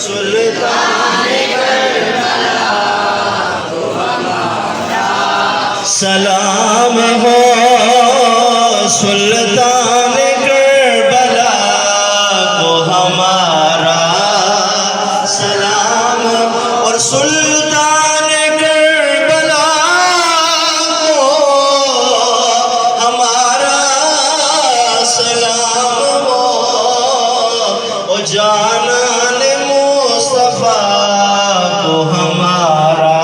سلطان کربلا کو ہمارا سلام ہو، سلطان کربلا کو ہمارا سلام ہو، اور سلطان کربلا کو ہمارا سلام ہو، اور جانان مصطفیٰ کو ہمارا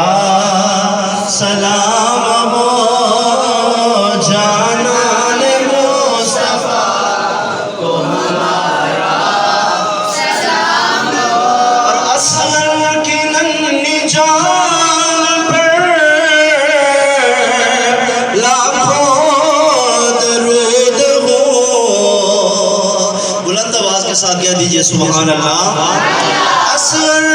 سلام ہو، جانان مصطفیٰ کو ہمارا سلام ہو، اور اسلم کی ننھی جان پر لاکھوں درود ہو، بلند آواز کے ساتھ کہہ دیجئے سبحان اللہ۔ اسلم